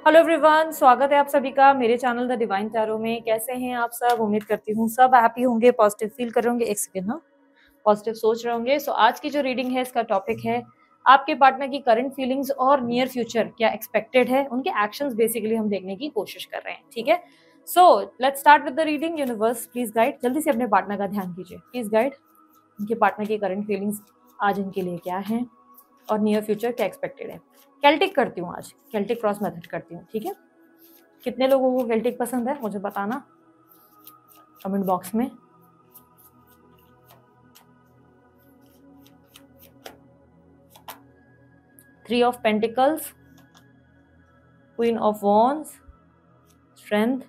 Hello everyone, स्वागत है आप सभी का मेरे चैनल द डिवाइन टैरो में। कैसे हैं आप सब? उम्मीद करती हूँ सब हैप्पी होंगे, पॉजिटिव फील कर रहे होंगे। एक सेकेंड, हाँ, पॉजिटिव सोच रहे होंगे। सो आज की जो रीडिंग है इसका टॉपिक है आपके पार्टनर की करंट फीलिंग्स और नियर फ्यूचर क्या एक्सपेक्टेड है, उनके एक्शंस बेसिकली हम देखने की कोशिश कर रहे हैं। ठीक है, so let's start with the reading. Universe please guide, जल्दी से अपने पार्टनर का ध्यान कीजिए, प्लीज गाइड। उनके पार्टनर की करंट फीलिंग्स आज इनके लिए क्या है और नियर फ्यूचर क्या एक्सपेक्टेड है। केल्टिक करती हूँ, आज केल्टिक क्रॉस मेथड करती हूँ। ठीक है, कितने लोगों को केल्टिक पसंद है मुझे बताना कमेंट बॉक्स में। Three of pentacles, queen of wands, strength.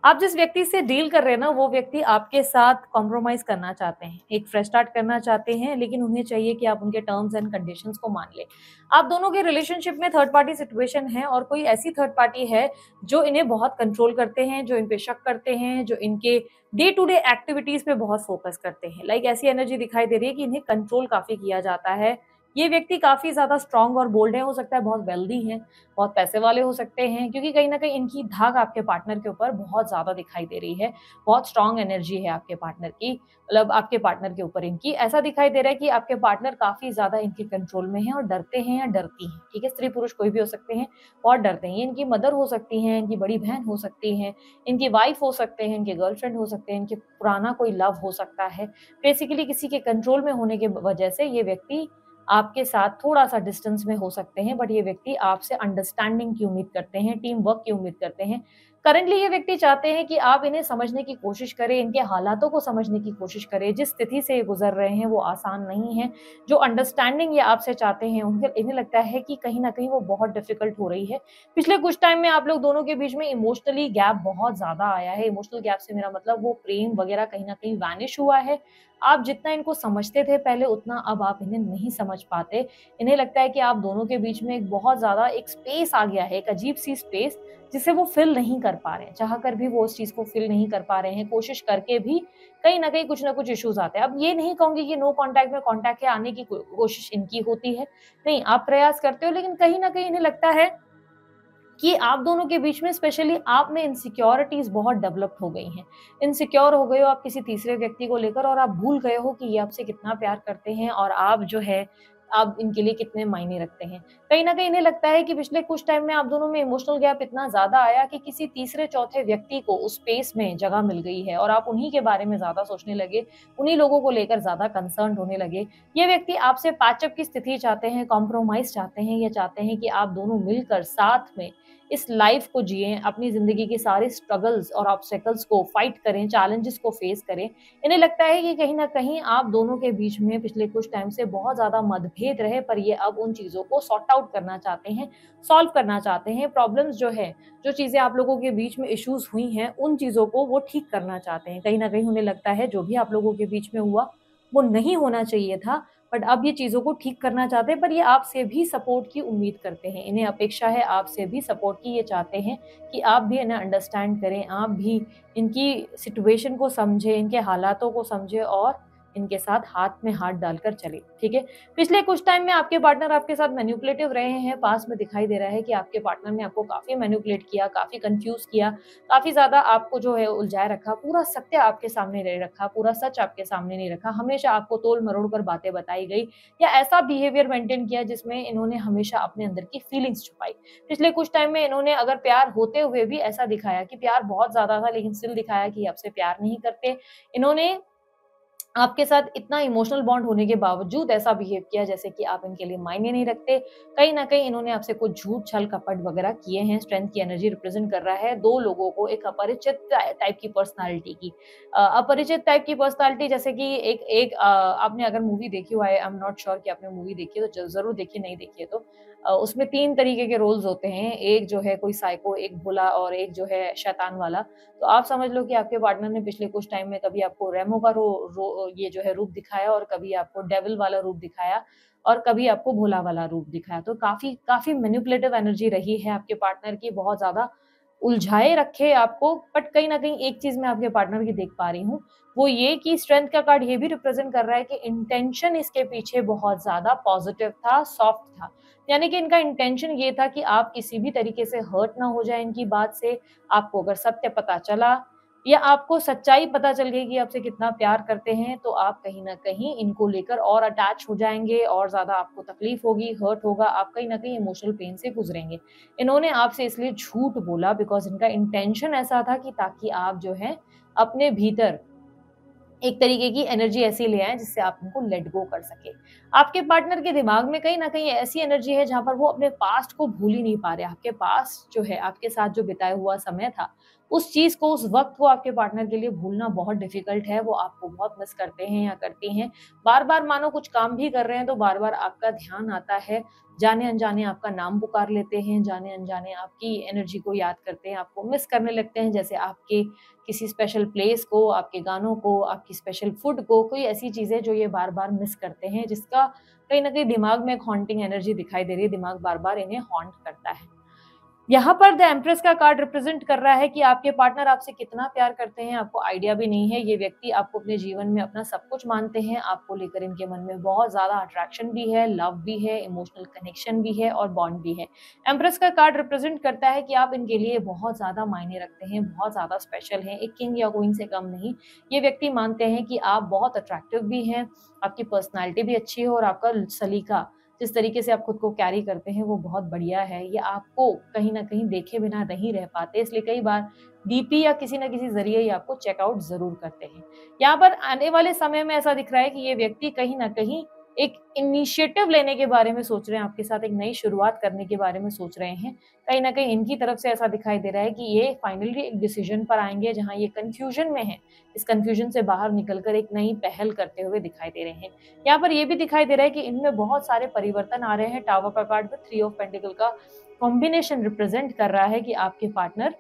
आप जिस व्यक्ति से डील कर रहे हैं ना, वो व्यक्ति आपके साथ कॉम्प्रोमाइज करना चाहते हैं, एक फ्रेश स्टार्ट करना चाहते हैं, लेकिन उन्हें चाहिए कि आप उनके टर्म्स एंड कंडीशंस को मान ले। आप दोनों के रिलेशनशिप में थर्ड पार्टी सिचुएशन है और कोई ऐसी थर्ड पार्टी है जो इन्हें बहुत कंट्रोल करते हैं, जो इन पे शक करते हैं, जो इनके डे टू डे एक्टिविटीज पे बहुत फोकस करते हैं। लाइक ऐसी एनर्जी दिखाई दे रही है कि इन्हें कंट्रोल काफी किया जाता है। ये व्यक्ति काफी ज्यादा स्ट्रांग और बोल्ड है, हो सकता है बहुत वेल्दी हैं, बहुत पैसे वाले हो सकते हैं, क्योंकि कहीं ना कहीं इनकी धाक आपके पार्टनर के ऊपर बहुत ज्यादा दिखाई दे रही है। बहुत स्ट्रांग एनर्जी है आपके पार्टनर की, मतलब आपके पार्टनर के ऊपर इनकी। ऐसा दिखाई दे रहा है कि आपके पार्टनर काफी ज्यादा इनके कंट्रोल में है और डरते हैं या डरती हैं। ठीक है, स्त्री पुरुष कोई भी हो सकते हैं, बहुत डरते हैं। ये इनकी मदर हो सकती हैं, इनकी बड़ी बहन हो सकती हैं, इनकी वाइफ हो सकते हैं, इनके गर्लफ्रेंड हो सकते हैं, इनके पुराना कोई लव हो सकता है। बेसिकली किसी के कंट्रोल में होने की वजह से ये व्यक्ति आपके साथ थोड़ा सा डिस्टेंस में हो सकते हैं, बट ये व्यक्ति आपसे अंडरस्टैंडिंग की उम्मीद करते हैं, टीम वर्क की उम्मीद करते हैं। करंटली ये व्यक्ति चाहते हैं कि आप इन्हें समझने की कोशिश करें, इनके हालातों को समझने की कोशिश करें। जिस स्थिति से ये गुजर रहे हैं वो आसान नहीं है। जो अंडरस्टैंडिंग ये आपसे चाहते हैं उनके इन्हें लगता है कि कहीं ना कहीं वो बहुत डिफिकल्ट हो रही है। पिछले कुछ टाइम में आप लोग दोनों के बीच में इमोशनली गैप बहुत ज्यादा आया है। इमोशनल गैप से मेरा मतलब वो प्रेम वगैरह कहीं ना कहीं वैनिश हुआ है। आप जितना इनको समझते थे पहले, उतना अब आप इन्हें नहीं समझ पाते। इन्हें लगता है कि आप दोनों के बीच में एक बहुत ज़्यादा एक स्पेस आ गया है, एक अजीब-सी स्पेस, जिसे वो फ़िल नहीं कर पा रहे हैं। चाह कर भी वो उस चीज़ को फ़िल नहीं कर पा रहे हैं, कोशिश करके भी कहीं न कहीं कुछ न कुछ इश्यूज़ आते हैं। अब ये नहीं कहूँगी कि नो कॉन्टैक्ट में कॉन्टैक्ट है, आने की कोशिश इनकी होती है। नहीं, आप प्रयास करते हो, लेकिन कहीं न कहीं इन्हें लगता है कि आप दोनों के बीच में स्पेशली आप में इनसिक्योरिटीज बहुत डेवलप्ड हो गई हैं। इनसिक्योर हो गए हो आप किसी तीसरे व्यक्ति को लेकर, और आप भूल गए हो कि ये आपसे कितना प्यार करते हैं और आप जो है आप इनके लिए कितने मायने रखते हैं। कहीं न कहीं इन्हें लगता है कि पिछले कुछ टाइम में आप दोनों में इमोशनल गैप इतना ज़्यादा आया कि किसी तीसरे चौथे व्यक्ति को उस स्पेस में जगह मिल गई है और आप उन्हीं के बारे में ज़्यादा सोचने लगे, उन्हीं लोगों को लेकर ज़्यादा कंसर्न्ड होने लगे। ये व्यक्ति आपसे पैचअप की स्थिति चाहते हैं, कॉम्प्रोमाइज़ चाहते हैं, ये चाहते हैं कि आप दोनों मिलकर साथ में इस लाइफ को जिएँ, अपनी ज़िंदगी की सारी स्ट्रगल्स और ऑब्स्टेकल्स को फाइट करें, चैलेंजेस को फेस करें। इन्हें लगता है कि कहीं न कहीं आप दोनों के बीच में पिछले कुछ टाइम से बहुत ज़्यादा मतभेद रहे, पर ये अब उन चीज़ों को सॉर्ट आउट करना चाहते हैं, सॉल्व करना चाहते हैं। प्रॉब्लम्स जो है, जो चीज़ें आप लोगों के बीच में इश्यूज़ हुई हैं, उन चीज़ों को वो ठीक करना चाहते हैं। कहीं न कहीं उन्हें लगता है जो भी आप लोगों के बीच में हुआ, वो नहीं होना चाहिए था, बट अब ये चीज़ों को ठीक करना चाहते हैं, पर ये आपसे भी सपोर्ट की उम्मीद करते हैं। इन्हें अपेक्षा है आपसे भी सपोर्ट की, ये चाहते हैं कि आप भी इन्हें अंडरस्टैंड करें, आप भी इनकी सिचुएशन को समझें, इनके हालातों को समझें और इनके साथ हाथ में हाथ डालकर चलें, ठीक है? पिछले कुछ टाइम में आपके पार्टनर आपके साथ मैनिपुलेटिव रहे हैं। पास्ट में दिखाई दे रहा है कि आपके पार्टनर ने आपको काफ़ी मैनिपुलेट किया, काफ़ी कन्फ्यूज़ किया, काफ़ी ज़्यादा आपको जो है उलझाए रखा, पूरा सत्य आपके सामने नहीं रखा, पूरा सच आपके सामने नहीं रखा, हमेशा आपको तोल-मरोड़ कर बातें बताई गई, या ऐसा बिहेवियर मेंटेन किया जिसमें इन्होंने हमेशा अपने अंदर की फीलिंग्स छुपाई। पिछले कुछ टाइम में इन्होंने अगर प्यार होते हुए भी ऐसा दिखाया कि प्यार बहुत ज़्यादा था, लेकिन स्टिल दिखाया कि आपसे प्यार नहीं करते। इन्होंने आपके साथ इतना इमोशनल बॉन्ड होने के बावजूद ऐसा बिहेव किया जैसे कि आप इनके लिए मायने नहीं रखते। कहीं न कहीं इन्होंने आपसे कुछ झूठ, छल, कपट वगैरह किए हैं। स्ट्रेंथ की एनर्जी रिप्रेज़ेंट कर रहा है 2 लोगों को, एक अपरिचित टाइप की पर्सनैलिटी की। अपरिचित टाइप की पर्सनैलिटी, जैसे कि एक एक आपने अगर मूवी देखी हो, आई एम नॉट श्योर कि आपने मूवी देखी है तो ज ज़रूर देखिए, नहीं देखी है तो। उसमें 3 तरीके के रोल्स होते हैं। एक जो है कोई साइको, एक भोला और एक जो है शैतान वाला। तो आप समझ लो कि आपके पार्टनर ने पिछले कुछ टाइम में कभी आपको रेमो का रो रो ये जो है रूप दिखाया, और कभी आपको डेविल वाला रूप दिखाया, और कभी आपको भोला वाला रूप दिखाया। तो काफ़ी काफ़ी मैनिपुलेटिव एनर्जी रही है आपके पार्टनर की, बहुत ज़्यादा उलझाए रखे आपको। बट कहीं ना कहीं एक चीज मैं आपके पार्टनर की देख पा रही हूँ, वो ये कि स्ट्रेंथ का कार्ड ये भी रिप्रेजेंट कर रहा है कि इंटेंशन इसके पीछे बहुत ज्यादा पॉजिटिव था, सॉफ्ट था। यानी कि इनका इंटेंशन ये था कि आप किसी भी तरीके से हर्ट ना हो जाए इनकी बात से। आपको अगर सत्य पता चला या आपको सच्चाई पता चल गई कि आपसे कितना प्यार करते हैं, तो आप कहीं ना कहीं इनको लेकर और अटैच हो जाएंगे, और ज्यादा आपको तकलीफ होगी, हर्ट होगा, आप कहीं ना कहीं इमोशनल पेन से गुजरेंगे। इन्होंने आपसे इसलिए झूठ बोला बिकॉज इनका इंटेंशन ऐसा था कि ताकि आप जो है अपने भीतर एक तरीके की एनर्जी ऐसी ले आए जिससे आप उनको लेट गो कर सके। आपके पार्टनर के दिमाग में कहीं ना कहीं ऐसी एनर्जी है जहां पर वो अपने पास्ट को भूल ही नहीं पा रहे। आपके पास्ट जो है, आपके साथ जो बिताया हुआ समय था, उस चीज को, उस वक्त को आपके पार्टनर के लिए भूलना बहुत डिफिकल्ट है। वो आपको बहुत मिस करते हैं या करती हैं। बार बार मानो कुछ काम भी कर रहे हैं तो बार बार आपका ध्यान आता है, जाने अनजाने आपका नाम पुकार लेते हैं, जाने अनजाने आपकी एनर्जी को याद करते हैं, आपको मिस करने लगते हैं, जैसे आपके किसी स्पेशल प्लेस को, आपके गानों को, आपकी स्पेशल फूड को, कोई ऐसी चीजें जो ये बार बार मिस करते हैं, जिसका कहीं ना कहीं दिमाग में एक हॉन्टिंग एनर्जी दिखाई दे रही है। दिमाग बार बार इन्हें हॉन्ट करता है। यहाँ पर द एम्प्रेस का कार्ड रिप्रेजेंट कर रहा है कि आपके पार्टनर आपसे कितना प्यार करते हैं आपको आइडिया भी नहीं है। ये व्यक्ति आपको अपने जीवन में अपना सब कुछ मानते हैं। आपको लेकर इनके मन में बहुत ज्यादा अट्रैक्शन भी है, लव भी है, इमोशनल कनेक्शन भी है और बॉन्ड भी है। एम्प्रेस का कार्ड रिप्रेजेंट करता है कि आप इनके लिए बहुत ज्यादा मायने रखते हैं, बहुत ज्यादा स्पेशल है, एक किंग या क्वीन से कम नहीं। ये व्यक्ति मानते हैं कि आप बहुत अट्रैक्टिव भी हैं, आपकी पर्सनैलिटी भी अच्छी है और आपका सलीका, जिस तरीके से आप खुद को कैरी करते हैं, वो बहुत बढ़िया है। ये आपको कहीं ना कहीं देखे बिना नहीं रह पाते, इसलिए कई बार डीपी या किसी ना किसी जरिए ये आपको चेकआउट जरूर करते हैं। यहाँ पर आने वाले समय में ऐसा दिख रहा है कि ये व्यक्ति कहीं ना कहीं एक इनिशिएटिव लेने के बारे में सोच रहे हैं, आपके साथ एक नई शुरुआत करने के बारे में सोच रहे हैं। कहीं ना कहीं इनकी तरफ से ऐसा दिखाई दे रहा है कि ये फाइनली एक डिसीजन पर आएंगे जहां ये कंफ्यूजन में है। इस कंफ्यूजन से बाहर निकलकर एक नई पहल करते हुए दिखाई दे रहे हैं। यहाँ पर ये भी दिखाई दे रहा है कि इनमें बहुत सारे परिवर्तन आ रहे हैं। टावर का कार्ड में 3 ऑफ पेंटिकल का कॉम्बिनेशन रिप्रेजेंट कर रहा है कि आपके पार्टनर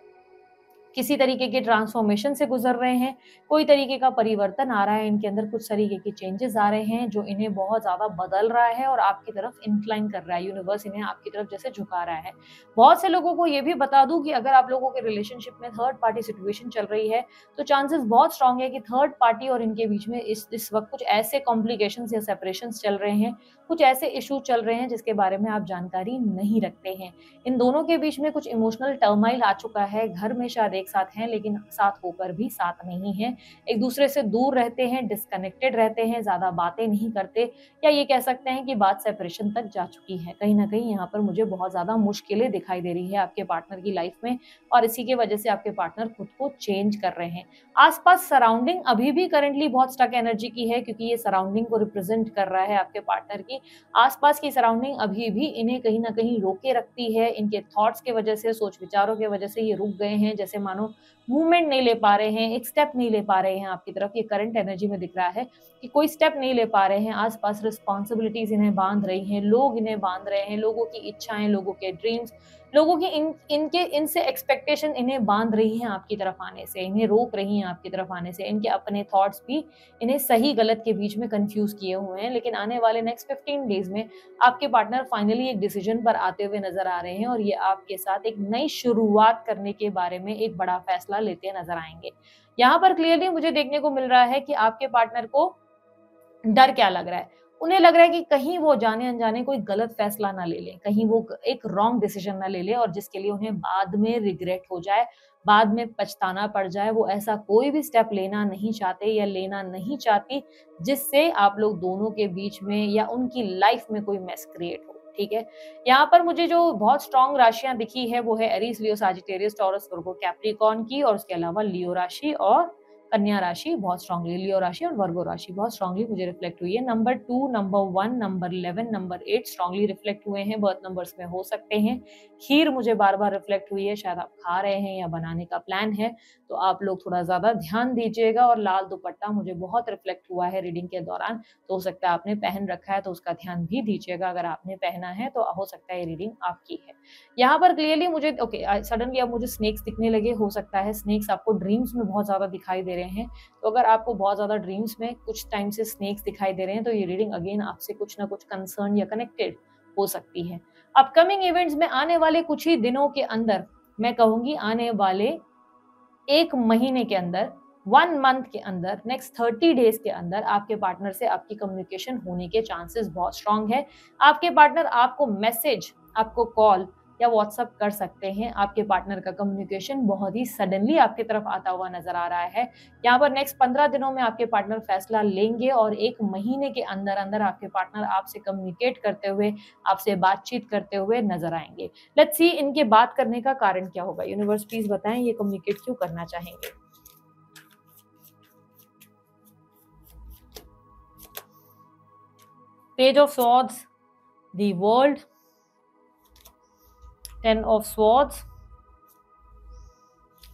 किसी तरीके के ट्रांसफॉर्मेशन से गुजर रहे हैं, कोई तरीके का परिवर्तन आ रहा है इनके अंदर, कुछ तरीके के चेंजेस आ रहे हैं जो इन्हें बहुत ज्यादा बदल रहा है और आपकी तरफ इंक्लाइन कर रहा है। यूनिवर्स इन्हें आपकी तरफ जैसे झुका रहा है। बहुत से लोगों को ये भी बता दूं कि अगर आप लोगों के रिलेशनशिप में थर्ड पार्टी सिचुएशन चल रही है तो चांसेस बहुत स्ट्रांग है कि थर्ड पार्टी और इनके बीच में इस वक्त कुछ ऐसे कॉम्प्लिकेशंस या सेपरेशंस चल रहे हैं, कुछ ऐसे इशू चल रहे हैं जिसके बारे में आप जानकारी नहीं रखते हैं। इन दोनों के बीच में कुछ इमोशनल टर्माइल आ चुका है। घर में शायद एक साथ हैं लेकिन साथ होकर भी साथ नहीं है, एक दूसरे से दूर रहते हैं, डिस्कनेक्टेड रहते हैं, ज्यादा बातें नहीं करते, या ये कह सकते हैं कि बात सेपरेशन तक जा चुकी है। कहीं ना कहीं यहाँ पर मुझे बहुत ज्यादा मुश्किलें दिखाई दे रही है आपके पार्टनर की लाइफ में, और इसी की वजह से आपके पार्टनर खुद को चेंज कर रहे हैं। आसपास सराउंडिंग अभी भी करंटली बहुत स्टक एनर्जी की है, क्योंकि ये सराउंडिंग को रिप्रेजेंट कर रहा है आपके पार्टनर की। आसपास की सराउंडिंग अभी भी इन्हें कहीं ना कहीं रोके रखती है। इनके थॉट्स के वजह से, सोच विचारों के वजह से ये रुक गए हैं, जैसे मानो मूवमेंट नहीं ले पा रहे हैं, एक स्टेप नहीं ले पा रहे हैं आपकी तरफ। ये करंट एनर्जी में दिख रहा है कि कोई स्टेप नहीं ले पा रहे हैं। आसपास रिस्पॉन्सिबिलिटीज इन्हें बांध रही हैं, लोग इन्हें बांध रहे हैं, लोगों की इच्छाएं, लोगों के ड्रीम्स, लोगों की इनसे एक्सपेक्टेशन इन्हें बांध रही हैं आपकी तरफ आने से, इन्हें रोक रही हैं आपकी तरफ आने से। इनके अपने थॉट्स भी इन्हें सही गलत के बीच में कंफ्यूज किए हुए हैं। लेकिन आने वाले नेक्स्ट 15 डेज में आपके पार्टनर फाइनली एक डिसीजन पर आते हुए नजर आ रहे हैं, और ये आपके साथ एक नई शुरुआत करने के बारे में एक बड़ा फैसला लेते नजर आएंगे। यहाँ पर क्लियरली मुझे देखने को मिल रहा है कि आपके पार्टनर को डर क्या लग रहा है। उन्हें लग रहा है कि कहीं वो जाने अनजाने कोई गलत फैसला ना ले लें, कहीं वो एक रॉन्ग डिसीजन ना ले लें, और जिसके लिए उन्हें बाद में रिग्रेट हो जाए, बाद में पछताना पड़ जाए। वो ऐसा कोई भी स्टेप लेना नहीं चाहते या लेना नहीं चाहती जिससे आप लोग दोनों के बीच में या उनकी लाइफ में कोई मेस क्रिएट हो। ठीक है, यहाँ पर मुझे जो बहुत स्ट्रॉन्ग राशियां दिखी है वो है एरीज, लियो, सजिटेरियस, टॉरस, वर्गो, कैप्रिकॉर्न की, और उसके अलावा लियो राशि और कन्या राशि बहुत स्ट्रांगली, लियो राशि और वर्गो राशि बहुत स्ट्रांगली मुझे रिफ्लेक्ट हुई है। Number 2, number 1, number 11, number 8 strongly reflect हुए हैं, बर्थ नंबर्स में हो सकते हैं। खीर मुझे बार बार रिफ्लेक्ट हुई है, शायद आप खा रहे हैं या बनाने का प्लान है, तो आप लोग थोड़ा ज्यादा ध्यान दीजिएगा। और लाल दुपट्टा मुझे बहुत रिफ्लेक्ट हुआ है रीडिंग के दौरान, तो हो सकता है आपने पहन रखा है तो उसका ध्यान भी दीजिएगा। अगर आपने पहना है तो हो सकता है ये रीडिंग आपकी है। यहाँ पर क्लियरली मुझे सडनली अब मुझे स्नेक्स दिखने लगे, हो सकता है स्नेक्स आपको ड्रीम्स में बहुत ज्यादा दिखाई दे रहे हैं। तो अगर आपको बहुत ज्यादा ड्रीम्स में कुछ टाइम से स्नेक्स दिखाई दे रहे हैं तो ये रीडिंग अगेन आपसे कुछ ना कुछ कंसर्न या कनेक्टेड हो सकती है। अपकमिंग इवेंट्स में आने वाले कुछ ही दिनों के अंदर मैं कहूंगी आने वाले 1 महीने के अंदर, 1 मंथ के अंदर, नेक्स्ट 30 डेज के अंदर आपके पार्टनर से आपकी कम्युनिकेशन होने के चांसेस बहुत स्ट्रांग है। आपके पार्टनर आपको मैसेज, आपको कॉल या व्हाट्सएप कर सकते हैं। आपके पार्टनर का कम्युनिकेशन बहुत ही सडनली आपकी तरफ आता हुआ नजर आ रहा है। यहाँ पर नेक्स्ट 15 दिनों में आपके पार्टनर फैसला लेंगे और 1 महीने के अंदर अंदर आपके पार्टनर आपसे कम्युनिकेट करते हुए, आपसे बातचीत करते हुए नजर आएंगे। लेट्स सी इनके बात करने का कारण क्या होगा। यूनिवर्स प्लीज बताएं ये कम्युनिकेट क्यों करना चाहेंगे। Page of swords, the world, 10 of swords,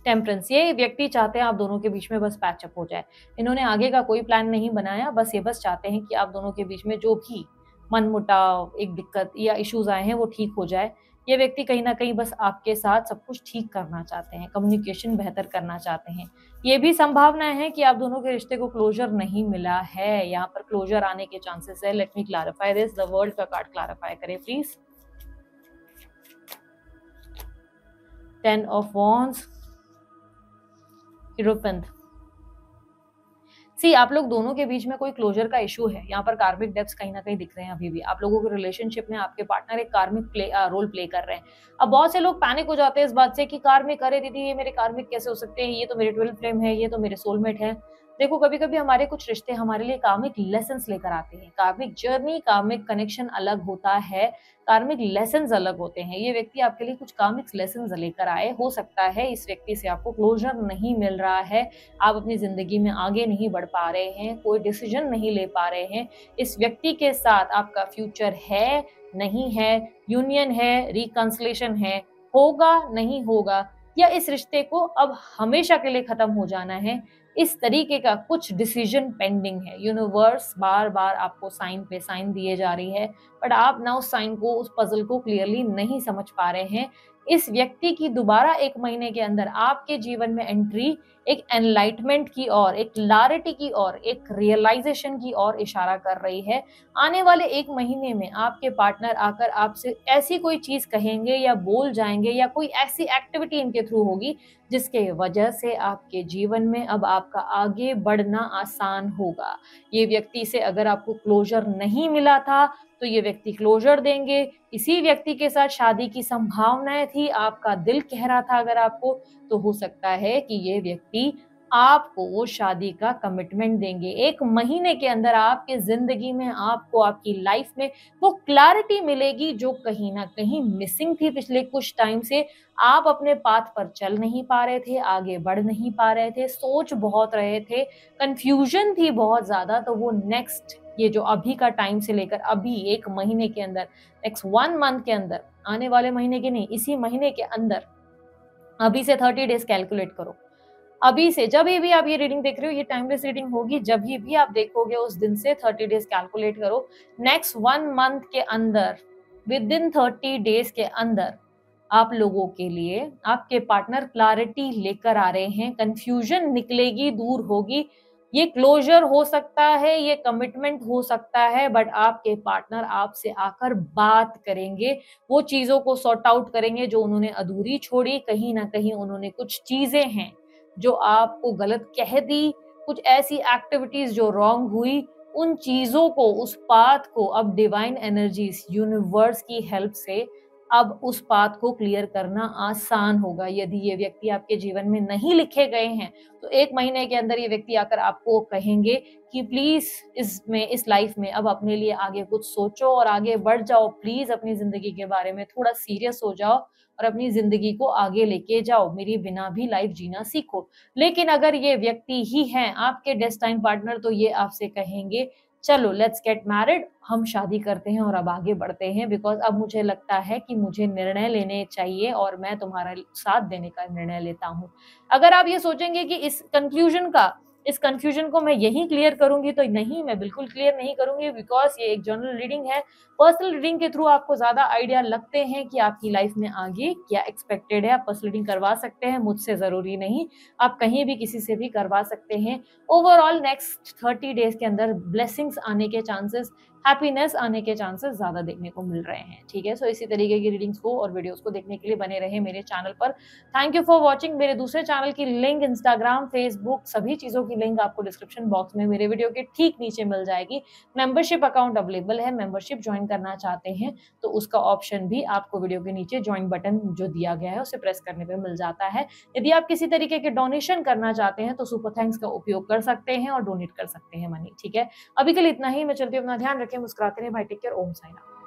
temperance. ये व्यक्ति चाहते हैं आप दोनों के बीच में बस पैचअप हो जाए। इन्होंने आगे का कोई प्लान नहीं बनाया, बस ये बस चाहते हैं कि आप दोनों के बीच में जो भी मनमुटाव, एक दिक्कत या इश्यूज आए हैं वो ठीक हो जाए। ये व्यक्ति कहीं ना कहीं बस आपके साथ सब कुछ ठीक करना चाहते हैं, कम्युनिकेशन बेहतर करना चाहते हैं। ये भी संभावना है कि आप दोनों के रिश्ते को क्लोजर नहीं मिला है, यहाँ पर क्लोजर आने के चांसेस है। Let me clarify this. The world का कार्ड क्लैरिफाई करें please. 10 of wands, hierophant. See आप लोग दोनों के बीच में कोई क्लोजर का इशू है। यहाँ पर कार्मिक डेप्थ्स कहीं ना कहीं दिख रहे हैं। अभी भी आप लोगों के रिलेशनशिप में आपके पार्टनर एक कार्मिक रोल प्ले कर रहे हैं। अब बहुत से लोग पैनिक हो जाते हैं इस बात से कि कार्मिक, अरे दीदी ये मेरे कार्मिक कैसे हो सकते हैं, ये तो मेरे ट्विन फ्लेम है, ये तो मेरे सोलमेट है। देखो कभी कभी हमारे कुछ रिश्ते हमारे लिए कार्मिक लेसन्स लेकर आते हैं। कार्मिक जर्नी, कार्मिक कनेक्शन अलग होता है, कार्मिक लेसन्स अलग होते हैं। ये व्यक्ति आपके लिए कुछ कार्मिक लेसन्स लेकर आए। हो सकता है इस व्यक्ति से आपको क्लोजर नहीं मिल रहा है, आप अपनी जिंदगी में आगे नहीं बढ़ पा रहे हैं, कोई डिसीजन नहीं ले पा रहे हैं। इस व्यक्ति के साथ आपका फ्यूचर है, नहीं है, यूनियन है, रिकंसिलेशन है, होगा, नहीं होगा, या इस रिश्ते को अब हमेशा के लिए खत्म हो जाना है, इस तरीके का कुछ डिसीजन पेंडिंग है। यूनिवर्स बार बार आपको साइन पे साइन दिए जा रही है, बट आप ना उस साइन को, उस पजल को क्लियरली नहीं समझ पा रहे हैं। इस व्यक्ति की दोबारा 1 महीने के अंदर आपके जीवन में एंट्री एक एनलाइटमेंट की ओर, एक क्लैरिटी की ओर, एक रियलाइजेशन की ओर इशारा कर रही है। आने वाले 1 महीने में आपके पार्टनर आकर आपसे ऐसी कोई चीज कहेंगे या बोल जाएंगे या कोई ऐसी एक्टिविटी इनके थ्रू होगी जिसके वजह से आपके जीवन में अब आपका आगे बढ़ना आसान होगा। ये व्यक्ति से अगर आपको क्लोजर नहीं मिला था तो ये व्यक्ति क्लोजर देंगे। इसी व्यक्ति के साथ शादी की संभावनाएं थी, आपका दिल कह रहा था अगर आपको, तो हो सकता है कि ये व्यक्ति आपको वो शादी का कमिटमेंट देंगे। 1 महीने के अंदर आपके जिंदगी में, आपको आपकी लाइफ में वो क्लैरिटी मिलेगी जो कहीं ना कहीं मिसिंग थी पिछले कुछ टाइम से। आप अपने पाथ पर चल नहीं पा रहे थे, आगे बढ़ नहीं पा रहे थे, सोच बहुत रहे थे, कंफ्यूजन थी बहुत ज्यादा। तो वो नेक्स्ट, ये जो अभी का टाइम से लेकर अभी 1 महीने के अंदर, नेक्स्ट 1 मंथ के अंदर, आने वाले महीने के नहीं, इसी महीने के अंदर, अभी से 30 डेज कैलकुलेट करो। अभी से जब भी आप ये रीडिंग देख रहे हो, ये टाइमलेस रीडिंग होगी, जब भी आप देखोगे उस दिन से 30 डेज कैलकुलेट करो। नेक्स्ट 1 मंथ के अंदर, विद इन 30 डेज के अंदर आप लोगों के लिए आपके पार्टनर क्लैरिटी लेकर आ रहे हैं। कंफ्यूजन निकलेगी, दूर होगी। ये क्लोजर हो सकता है, ये कमिटमेंट हो सकता है, बट आपके पार्टनर आपसे आकर बात करेंगे, वो चीजों को सॉर्ट आउट करेंगे जो उन्होंने अधूरी छोड़ी। कहीं ना कहीं उन्होंने कुछ चीजें हैं जो आपको गलत कह दी, कुछ ऐसी एक्टिविटीज जो रॉन्ग हुई, उन चीजों को, उस पाथ को अब डिवाइन एनर्जीज, यूनिवर्स की हेल्प से अब उस पाथ को क्लियर करना आसान होगा। यदि ये व्यक्ति आपके जीवन में नहीं लिखे गए हैं तो 1 महीने के अंदर ये व्यक्ति आकर आपको कहेंगे कि प्लीज इसमें, इस लाइफ में अब अपने लिए आगे कुछ सोचो और आगे बढ़ जाओ। प्लीज अपनी जिंदगी के बारे में थोड़ा सीरियस हो जाओ और अपनी जिंदगी को आगे लेके जाओ, मेरे बिना भी लाइफ जीना सीखो। लेकिन अगर ये व्यक्ति ही हैं आपके डेस्टाइन पार्टनर, तो ये आपसे कहेंगे चलो लेट्स गेट मैरिड, हम शादी करते हैं और अब आगे बढ़ते हैं, बिकॉज अब मुझे लगता है कि मुझे निर्णय लेने चाहिए और मैं तुम्हारा साथ देने का निर्णय लेता हूं। अगर आप ये सोचेंगे कि इस कंफ्यूजन को मैं यही क्लियर करूंगी, तो नहीं, मैं बिल्कुल क्लियर नहीं करूंगी, बिकॉज ये एक जनरल रीडिंग है। पर्सनल रीडिंग के थ्रू आपको ज्यादा आइडिया लगते हैं कि आपकी लाइफ में आगे क्या एक्सपेक्टेड है। आप पर्सनल रीडिंग करवा सकते हैं, मुझसे जरूरी नहीं, आप कहीं भी किसी से भी करवा सकते हैं। ओवरऑल नेक्स्ट 30 डेज के अंदर ब्लेसिंग्स आने के चांसेस हैप्पीनेस आने के चांसेस ज्यादा देखने को मिल रहे हैं। ठीक है, सो इसी तरीके की रीडिंग्स को और वीडियोस को देखने के लिए बने रहे मेरे चैनल पर। Thank you for watching. मेरे दूसरे चैनल की लिंक, इंस्टाग्राम, फेसबुक, सभी चीजों की लिंक आपको डिस्क्रिप्शन बॉक्स में मेरे वीडियो के ठीक नीचे मिल जाएगी। मेंबरशिप अकाउंट अवेलेबल है, मेंबरशिप ज्वाइन करना चाहते हैं तो उसका ऑप्शन भी आपको वीडियो के नीचे ज्वाइन बटन जो दिया गया है उसे प्रेस करने पे मिल जाता है। यदि आप किसी तरीके के डोनेशन करना चाहते हैं तो सुपर थैंक्स का उपयोग कर सकते हैं और डोनेट कर सकते हैं मनी। ठीक है, अभी के लिए इतना ही। मैं चलती हूँ, अपना ध्यान रखें, मुस्कुराते रहें, भाई टेक केयर, ओम साई राम।